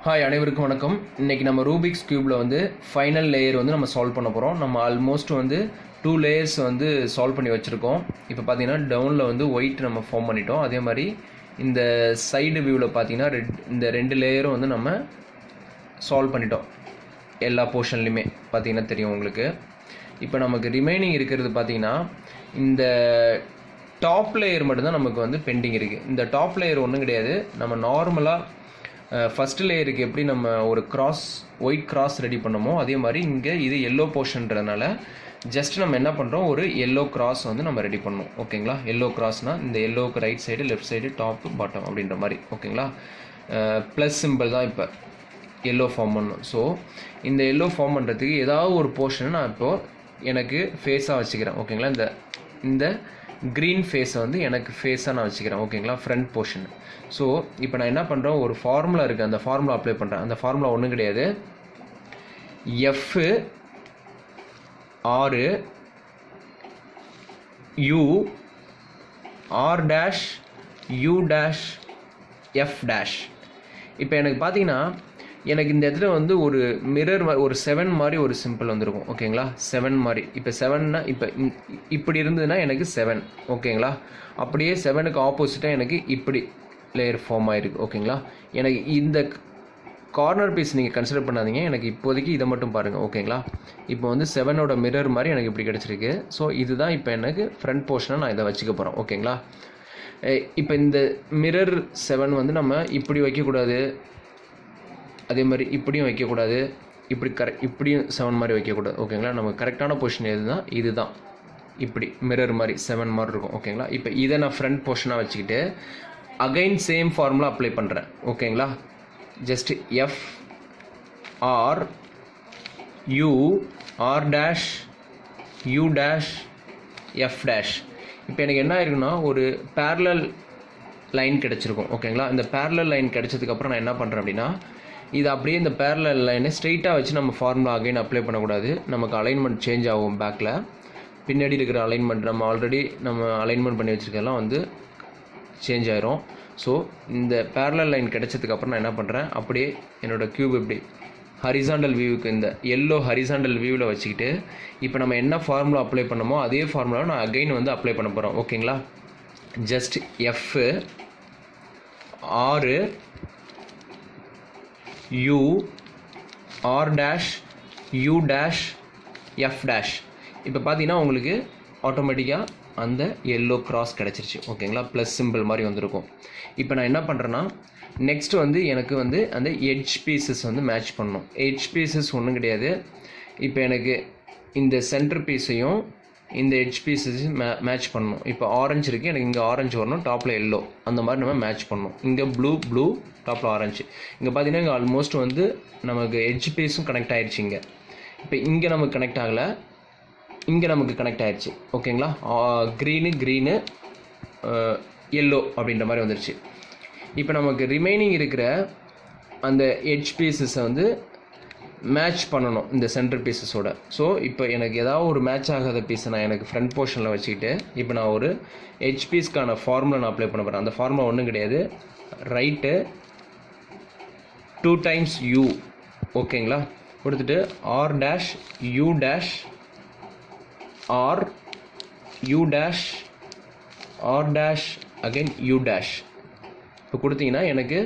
Hi அனைவருக்கும் வணக்கம். இன்றைக்கி நம்ம ரூபிக்ஸ் க்யூப்பில் வந்து ஃபைனல் லேயர் வந்து நம்ம சால்வ் பண்ண போகிறோம். நம்ம ஆல்மோஸ்ட் வந்து 2 லேயர்ஸ் வந்து சால்வ் பண்ணி வச்சுருக்கோம். இப்போ பார்த்தீங்கன்னா டவுனில் வந்து ஒயிட் நம்ம ஃபார்ம் பண்ணிட்டோம். அதே மாதிரி இந்த சைடு வியூவில் பார்த்தீங்கன்னா இந்த 2 லேயரும் வந்து நம்ம சால்வ் பண்ணிட்டோம். எல்லா போர்ஷன்லையுமே பார்த்தீங்கன்னா தெரியும் உங்களுக்கு. இப்போ நமக்கு ரிமைனிங் இருக்கிறது பார்த்தீங்கன்னா இந்த டாப் லேயர் மட்டும்தான் நமக்கு வந்து பெண்டிங் இருக்குது. இந்த டாப் லேயர் ஒன்றும் கிடையாது. நம்ம நார்மலாக ஃபஸ்ட் லேயருக்கு எப்படி நம்ம ஒரு ஒயிட் கிராஸ் ரெடி பண்ணோமோ அதே மாதிரி இங்கே இது எல்லோ போர்ஷன்றதுனால ஜஸ்ட் நம்ம என்ன பண்ணுறோம், ஒரு எல்லோ கிராஸ் வந்து நம்ம ரெடி பண்ணணும். ஓகேங்களா? எல்லோ கிராஸ்னால் இந்த எல்லோவுக்கு right side left side top bottom அப்படின்ற மாதிரி. ஓகேங்களா? ப்ளஸ் சிம்பிள் தான் இப்போ எல்லோ ஃபார்ம் பண்ணணும். ஸோ இந்த எல்லோ ஃபார்ம் பண்ணுறதுக்கு ஏதாவது ஒரு போர்ஷனை நான் இப்போது எனக்கு ஃபேஸாக வச்சுக்கிறேன். ஓகேங்களா? இந்த க்ரீன் ஃபேஸை வந்து எனக்கு ஃபேஸாக நான் வச்சுக்கிறேன். ஓகேங்களா? Front portion. ஸோ இப்போ நான் என்ன பண்ணுறேன், ஒரு ஃபார்முலா இருக்குது, அந்த ஃபார்முலா அப்ளை பண்ணுறேன். அந்த ஃபார்முலா ஒன்றும் கிடையாது. F are you R dash U dash F dash. இப்போ எனக்கு பார்த்தீங்கன்னா எனக்கு இந்த இடத்துல வந்து ஒரு மிரர் ஒரு 7 மாதிரி ஒரு சிம்பிள் வந்துருக்கும். ஓகேங்களா? 7 மாதிரி. இப்போ 7னா இப்போ இப்படி இருந்ததுன்னா எனக்கு 7. ஓகேங்களா? அப்படியே 7க்கு ஆப்போசிட்டாக எனக்கு இப்படி லேயர் ஃபார்ம் ஆகிருக்கு. ஓகேங்களா? எனக்கு இந்த கார்னர் பீஸ் நீங்கள் கன்சிடர் பண்ணாதீங்க, எனக்கு இப்போதைக்கு இதை மட்டும் பாருங்கள். ஓகேங்களா? இப்போ வந்து 7ஓட மிரர் மாதிரி எனக்கு இப்படி கிடச்சிருக்கு. ஸோ இதுதான் இப்போ எனக்கு ஃப்ரண்ட் போர்ஷனாக நான் இதை வச்சுக்க போகிறேன். ஓகேங்களா? இப்போ இந்த மிரர் 7 வந்து நம்ம இப்படி வைக்கக்கூடாது, அதே மாதிரி இப்படியும் வைக்கக்கூடாது, இப்படியும் 7 மாதிரி வைக்கக்கூடாது. ஓகேங்களா? நமக்கு கரெக்டான பொசிஷன் எதுதான், இதுதான். இப்படி மிரர் மாதிரி 7 மாதிரி இருக்கும். ஓகேங்களா? இப்போ இதை நான் ஃப்ரண்ட் போர்ஷனாக வச்சுக்கிட்டு அகைன் சேம் ஃபார்முலா அப்ளை பண்ணுறேன். ஓகேங்களா? Just F are you R dash U dash F dash. இப்போ எனக்கு என்ன ஆயிருக்குன்னா ஒரு பேரலல் லைன் கிடச்சிருக்கும். ஓகேங்களா? இந்த பேரலல் லைன் கிடச்சதுக்கப்புறம் நான் என்ன பண்ணுறேன் அப்படின்னா, இது அப்படியே இந்த பேரலல் லைனை ஸ்ட்ரெயிட்டாக வச்சு நம்ம ஃபார்முலா அகைன் அப்ளை பண்ணக்கூடாது. நமக்கு அலைன்மெண்ட் சேஞ்ச் ஆகும். பேக்கில் பின்னாடி இருக்கிற அலைன்மெண்ட் நம்ம ஆல்ரெடி அலைன்மெண்ட் பண்ணி வச்சுருக்கலாம் வந்து சேஞ்ச் ஆயிரும். ஸோ இந்த பேரலல் லைன் கிடச்சதுக்கப்புறம் நான் என்ன பண்ணுறேன், அப்படியே என்னோடய க்யூப் இப்படி ஹரிசாண்டல் வியூவுக்கு இந்த எல்லோ ஹரிசாண்டல் வியூவில் வச்சுக்கிட்டு இப்போ நம்ம என்ன ஃபார்முலா அப்ளை பண்ணமோ அதே ஃபார்முலாவை நான் அகைன் வந்து அப்ளை பண்ண போகிறோம். ஓகேங்களா? Just F are you R dash U dash F dash. இப்போ பார்த்தீங்கன்னா உங்களுக்கு ஆட்டோமேட்டிக்காக அந்த எல்லோ கிராஸ் கிடச்சிருச்சு. ஓகேங்களா? ப்ளஸ் சிம்பிள் மாதிரி வந்திருக்கும். இப்போ நான் என்ன பண்ணுறேன்னா, நெக்ஸ்ட் வந்து எனக்கு வந்து அந்த எட்ஜ் பீசஸ் வந்து மேட்ச் பண்ணணும். எட்ஜ் பீசஸ் ஒன்றும் கிடையாது. இப்போ எனக்கு இந்த சென்டர் பீஸையும் இந்த எட்ஜ் பீசஸையும் மேட்ச் பண்ணணும். இப்போ ஆரஞ்சு இருக்குது, எனக்கு இங்கே ஆரஞ்சு வரணும், டாப்பில் எல்லோ, அந்த மாதிரி நம்ம மேட்ச் பண்ணணும். இங்கே ப்ளூ டாப்பில் ஆரஞ்சு. இங்கே பார்த்தீங்கன்னா இங்கே ஆல்மோஸ்ட் வந்து நமக்கு எட்ஜ் பீஸும் கனெக்ட் ஆகிடுச்சு. இப்போ இங்கே நமக்கு கனெக்ட் ஆகலை, இங்கே நமக்கு கனெக்ட் ஆகிடுச்சு. ஓகேங்களா? க்ரீனு எல்லோ அப்படின்ற மாதிரி வந்துருச்சு. இப்போ நமக்கு ரிமைனிங் இருக்கிற அந்த எட்ஜ் பீசஸை வந்து மேட்ச் பண்ணணும் இந்த சென்டர் பீசஸோட. ஸோ இப்போ எனக்கு ஏதாவது ஒரு மேட்ச் ஆகாத பீஸை நான் எனக்கு ஃப்ரண்ட் போர்ஷனில் வச்சுக்கிட்டு இப்போ நான் ஒரு எட்ஜ் பீஸ்க்கான ஃபார்முலா நான் அப்ளை பண்ண போகிறேன். அந்த ஃபார்முலா ஒன்றும் கிடையாது. Right 2 times U. ஓகேங்களா? கொடுத்துட்டு R dash U dash R U dash R dash again U dash. இப்போ கொடுத்தீங்கன்னா எனக்கு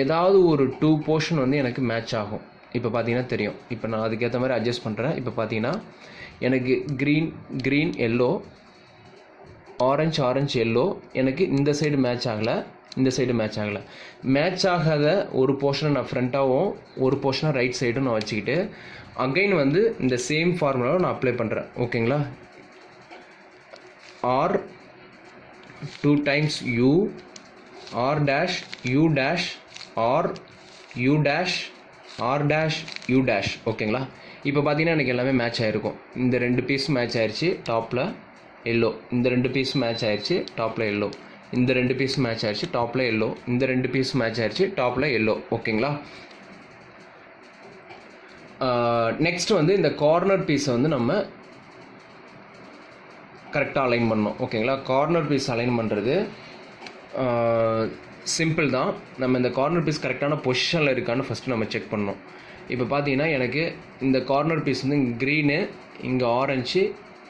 ஏதாவது ஒரு 2 போர்ஷன் வந்து எனக்கு மேட்ச் ஆகும். இப்போ பார்த்தீங்கன்னா தெரியும். இப்போ நான் அதுக்கேற்ற மாதிரி அட்ஜஸ்ட் பண்ணுறேன். இப்போ பார்த்தீங்கன்னா எனக்கு க்ரீன் எல்லோ, ஆரஞ்சு எல்லோ, எனக்கு இந்த சைடு மேட்ச் ஆகலை, இந்த சைடு மேட்ச் ஆகலை. மேட்ச் ஆகாத ஒரு போர்ஷனை நான் ஃப்ரண்ட்டாகவும் ஒரு போர்ஷனை ரைட் சைடும் நான் வச்சுக்கிட்டு அகைன் வந்து இந்த சேம் ஃபார்முலாவை நான் அப்ளை பண்ணுறேன். ஓகேங்களா? R 2 times U R dash U dash R U dash R dash U dash. ஓகேங்களா? இப்போ பார்த்தீங்கன்னா எனக்கு எல்லாமே மேட்ச் ஆகிருக்கும். இந்த 2 பீஸ் மேட்ச் ஆயிடுச்சு, டாப்பில் எல்லோ. இந்த 2 பீஸ் மேட்ச் ஆயிடுச்சு, டாப்பில் எல்லோ. இந்த 2 பீஸ் மேட்ச் ஆயிடுச்சு, டாப்பில் எல்லோ. இந்த 2 பீஸ் மேட்ச் ஆயிடுச்சு, டாப்பில் எல்லோ. ஓகேங்களா? நெக்ஸ்ட் வந்து இந்த கார்னர் பீஸை வந்து நம்ம கரெக்டாக அலைன் பண்ணணும். ஓகேங்களா? கார்னர் பீஸ் அலைன் பண்ணுறது சிம்பிள் தான். நம்ம இந்த கார்னர் பீஸ் கரெக்டான பொசிஷனில் இருக்கான்னு ஃபஸ்ட்டு நம்ம செக் பண்ணணும். இப்போ பார்த்தீங்கன்னா எனக்கு இந்த கார்னர் பீஸ் வந்து க்ரீனு, இங்கே ஆரஞ்சு,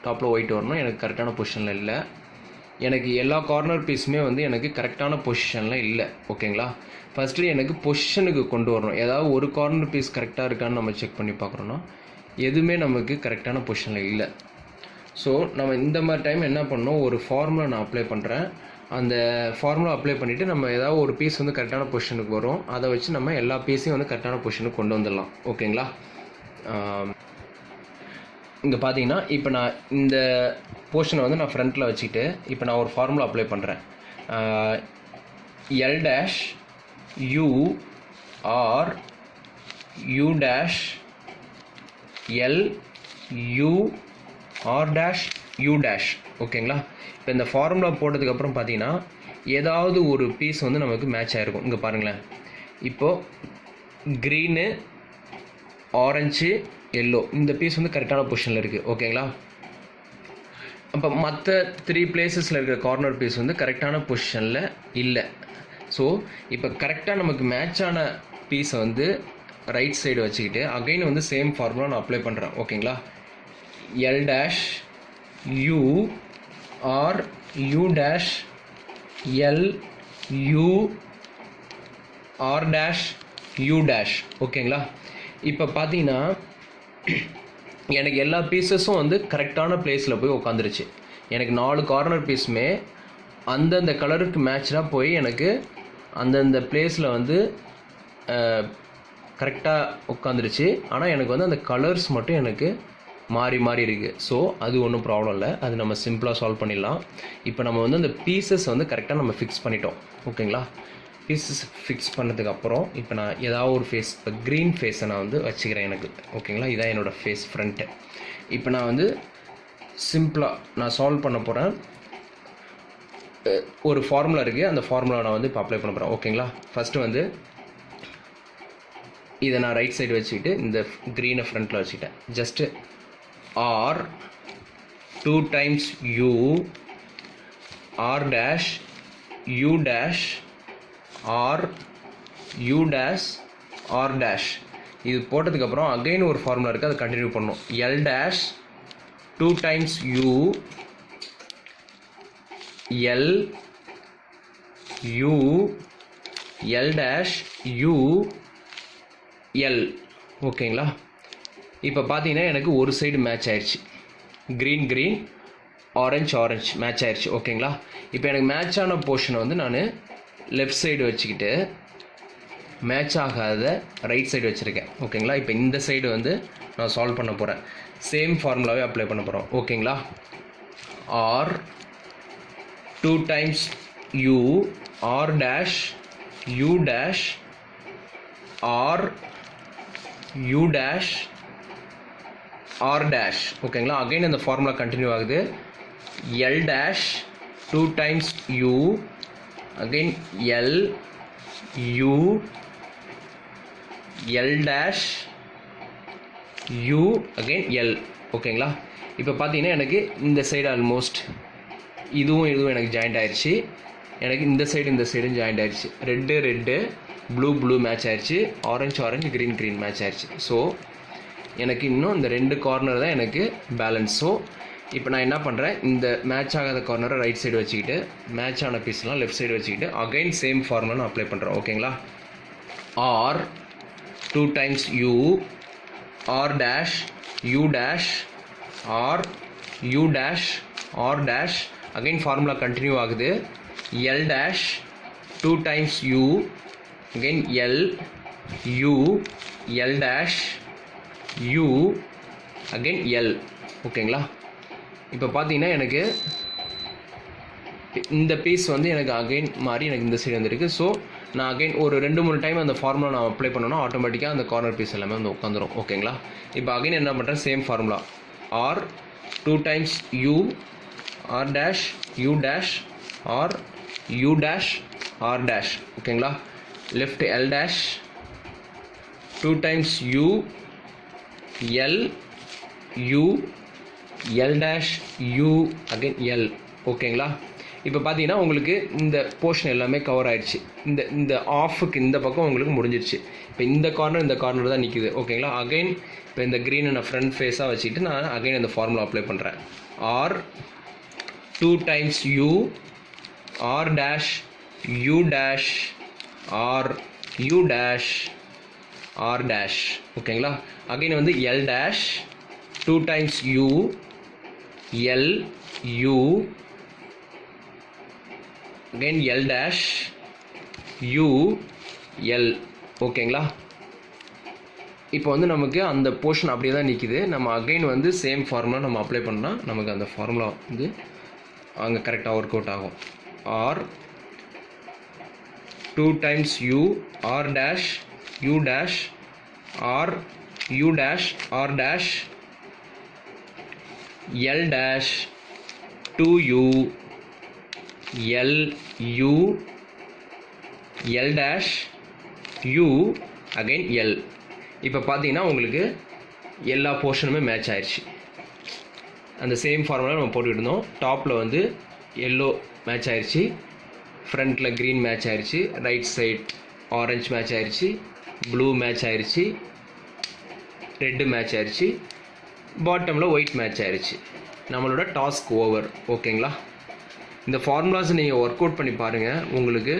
டாப்பில் ஒயிட் வரணும். எனக்கு கரெக்டான பொசிஷனில் இல்லை. எனக்கு எல்லா கார்னர் பீஸுமே வந்து எனக்கு கரெக்டான பொசிஷனில் இல்லை. ஓகேங்களா? ஃபஸ்ட்டு எனக்கு பொசிஷனுக்கு கொண்டு வரணும். ஏதாவது ஒரு கார்னர் பீஸ் கரெக்டாக இருக்கான்னு நம்ம செக் பண்ணி பார்க்குறோன்னா எதுவுமே நமக்கு கரெக்டான பொசிஷனில் இல்லை. ஸோ நம்ம இந்த மாதிரி டைம் என்ன பண்ணணும், ஒரு ஃபார்முலா நான் அப்ளை பண்ணுறேன். அந்த ஃபார்முலா அப்ளை பண்ணிவிட்டு நம்ம ஏதாவது ஒரு பீஸ் வந்து கரெக்டான பொசிஷனுக்கு வரும். அதை வச்சு நம்ம எல்லா பீஸையும் வந்து கரெக்டான பொசிஷனுக்கு கொண்டு வந்துடலாம். ஓகேங்களா? இங்கே பார்த்தீங்கன்னா இப்போ நான் இந்த போர்ஷனை வந்து நான் ஃப்ரண்ட்டில் வச்சுக்கிட்டு இப்போ நான் ஒரு ஃபார்முலா அப்ளை பண்ணுறேன். L dash you are U dash L U R dash U dash. ஓகேங்களா? இப்போ இந்த ஃபார்முலா போட்டதுக்கப்புறம் பார்த்தீங்கன்னா ஏதாவது ஒரு பீஸ் வந்து நமக்கு மேட்ச் ஆகிருக்கும். இங்கே பாருங்களேன், இப்போது க்ரீனு, ஆரஞ்சு, எல்லோ இந்த பீஸ் வந்து கரெக்டான பொசிஷனில் இருக்குது. ஓகேங்களா? அப்போ மற்ற 3 பிளேசஸில் இருக்கிற கார்னர் பீஸ் வந்து கரெக்டான பொசிஷனில் இல்லை. ஸோ இப்போ கரெக்டாக நமக்கு மேட்சான பீஸை வந்து ரைட் சைடு வச்சுக்கிட்டு அகைன் வந்து சேம் ஃபார்முலா நான் அப்ளை பண்ணுறேன். ஓகேங்களா? L dash you are U dash L U R dash U dash. ஓகேங்களா? இப்போ பார்த்தீங்கன்னா எனக்கு எல்லா பீசஸும் வந்து கரெக்டான பிளேஸில் போய் உட்காந்துருச்சு. எனக்கு 4 கார்னர் பீஸுமே அந்தந்த கலருக்கு மேட்சாக போய் எனக்கு அந்தந்த பிளேஸில் வந்து கரெக்டாக உட்காந்துருச்சு. ஆனால் எனக்கு வந்து அந்த கலர்ஸ் மட்டும் எனக்கு மாறி மாறி இருக்குது. ஸோ அது ஒன்றும் ப்ராப்ளம் இல்லை, அது நம்ம சிம்பிளாக சால்வ் பண்ணிடலாம். இப்போ நம்ம வந்து அந்த பீசஸ் வந்து கரெக்டாக நம்ம ஃபிக்ஸ் பண்ணிட்டோம். ஓகேங்களா? பீசஸ் ஃபிக்ஸ் பண்ணதுக்கப்புறம் இப்போ நான் ஏதாவது ஒரு ஃபேஸ், இப்போ க்ரீன் ஃபேஸை நான் வந்து வச்சுக்கிறேன் எனக்கு. ஓகேங்களா? இதான் என்னோடய ஃபேஸ் ஃப்ரண்ட்டு. இப்போ நான் வந்து சிம்பிளாக நான் சால்வ் பண்ண போகிறேன். ஒரு ஃபார்முலா இருக்குது, அந்த ஃபார்முலா நான் வந்து இப்போ அப்ளை பண்ண போகிறேன். ஓகேங்களா? ஃபஸ்ட்டு வந்து இதை நான் ரைட் சைடு வச்சுக்கிட்டு இந்த க்ரீனை ஃப்ரண்ட்டில் வச்சுக்கிட்டேன். Just R 2 times U R dash U dash R U dash R dash. இது போட்டதுக்கப்புறம் அகைன் ஒரு ஃபார்முலா இருக்குது, அதை கண்டினியூ பண்ணணும். L dash 2 times U L U L dash U L. ஓகேங்களா? இப்போ பார்த்தீங்கன்னா எனக்கு ஒரு சைடு மேட்ச் ஆயிடுச்சு. Green green, orange orange match ஆயிடுச்சு. ஓகேங்களா? இப்போ எனக்கு மேட்ச் ஆன போர்ஷனை வந்து நான் லெஃப்ட் சைடு வச்சுக்கிட்டு மேட்ச் ஆகாத ரைட் சைடு வச்சுருக்கேன். ஓகேங்களா? இப்போ இந்த சைடு வந்து நான் சால்வ் பண்ண போகிறேன். சேம் ஃபார்முலாவே அப்ளை பண்ண போகிறோம். ஓகேங்களா? R 2 times U R dash U dash R U dash R dash. ஓகேங்களா? அகைன் அந்த ஃபார்முலா கண்டினியூ ஆகுது. L dash 2 times U again L U L dash U again L. ஓகேங்களா? இப்போ பார்த்தீங்கன்னா எனக்கு இந்த சைடு ஆல்மோஸ்ட் இதுவும் எனக்கு ஜாயிண்ட் ஆயிடுச்சு. எனக்கு இந்த சைடும் ஜாயிண்ட் ஆயிடுச்சு. ரெட்டு ரெட்டு, ப்ளூ மேட்ச் ஆயிடுச்சு, ஆரஞ்சு க்ரீன் மேட்ச் ஆயிடுச்சு. ஸோ எனக்கு இன்னும் இந்த 2 கார்னர் தான் எனக்கு பேலன்ஸ். ஸோ இப்போ நான் என்ன பண்ணுறேன், இந்த மேட்ச் ஆகாத கார்னரை ரைட் சைடு வச்சுக்கிட்டு மேட்ச் ஆன பீஸ்லாம் லெஃப்ட் சைடு வச்சுக்கிட்டு அகைன் சேம் ஃபார்முலா நான் அப்ளை பண்ணுறேன். ஓகேங்களா? R 2 times U R dash U dash R U dash R dash. Again formula continue ஆகுது. L dash 2 times U again L U L dash U again L. ஓகேங்களா? இப்போ பார்த்தீங்கன்னா எனக்கு இந்த piece வந்து எனக்கு அகைன் மாறி எனக்கு இந்த சைடு வந்துருக்கு. ஸோ நான் அகைன் ஒரு 2-3 டைம் அந்த ஃபார்முலா நான் அப்ளை பண்ணோன்னா ஆட்டோமேட்டிக்காக அந்த கார்னர் பீஸ் எல்லாமே வந்து உட்காந்துரும். ஓகேங்களா? இப்போ அகைன் என்ன பண்ணுறேன், same formula R 2 times U R dash U dash R U dash R dash. ஓகேங்களா? Left L dash 2 times U L U L dash U again L. ஓகேங்களா? இப்போ பார்த்தீங்கன்னா உங்களுக்கு இந்த போர்ஷன் எல்லாமே கவர் ஆயிடுச்சு. இந்த ஆஃபுக்கு இந்த பக்கம் உங்களுக்கு முடிஞ்சிருச்சு. இப்போ இந்த கார்னர் தான் நிற்குது. ஓகேங்களா? அகைன் இப்போ இந்த க்ரீனை நான் ஃப்ரண்ட் ஃபேஸாக வச்சுட்டு நான் அகைன் இந்த ஃபார்முலா அப்ளை பண்ணுறேன். R 2 times U R dash U dash R U dash R dash. ஓகேங்களா? அகைன் வந்து L dash 2 times U L U again L dash U L. ஓகேங்களா? இப்போ வந்து நமக்கு அந்த போர்ஷன் அப்படியே தான் நிற்கிது. நம்ம அகைன் வந்து சேம் ஃபார்முலா நம்ம அப்ளை பண்ணால் நமக்கு அந்த ஃபார்முலா வந்து அங்கே கரெக்டாக ஒர்க் அவுட் ஆகும். R 2 times U R dash U dash R U dash R dash L dash 2U L U L dash U again L. இப்போ பார்த்தீங்கன்னா உங்களுக்கு எல்லா போர்ஷனுமே மேட்ச் ஆயிடுச்சு. அந்த சேம் ஃபார்முலா நம்ம போட்டுக்கிட்டு இருந்தோம். டாப்பில் வந்து எல்லோ மேட்ச் ஆயிடுச்சு, ஃப்ரண்ட்டில் க்ரீன் மேட்ச் ஆயிடுச்சு, ரைட் சைட் ஆரஞ்ச் மேட்ச் ஆயிடுச்சு, ப்ளூ மேட்ச் ஆயிடுச்சு, ரெட்டு மேட்ச் ஆயிடுச்சு, பாட்டமில் ஒயிட் மேட்ச் ஆயிடுச்சு. நம்மளோட டாஸ்க் ஓவர். ஓகேங்களா? இந்த ஃபார்முலாஸ் நீங்கள் ஒர்க் அவுட் பண்ணி பாருங்கள். உங்களுக்கு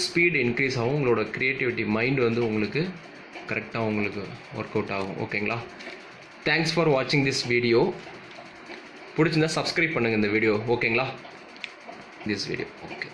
ஸ்பீடு இன்க்ரீஸ் ஆகும். உங்களோட க்ரியேட்டிவிட்டி மைண்ட் வந்து உங்களுக்கு கரெக்டாக உங்களுக்கு ஒர்க் அவுட் ஆகும். ஓகேங்களா? தேங்க்ஸ் ஃபார் வாட்சிங் திஸ் வீடியோ. பிடிச்சிருந்தா சப்ஸ்கிரைப் பண்ணுங்கள் இந்த வீடியோ. ஓகேங்களா? This video okay.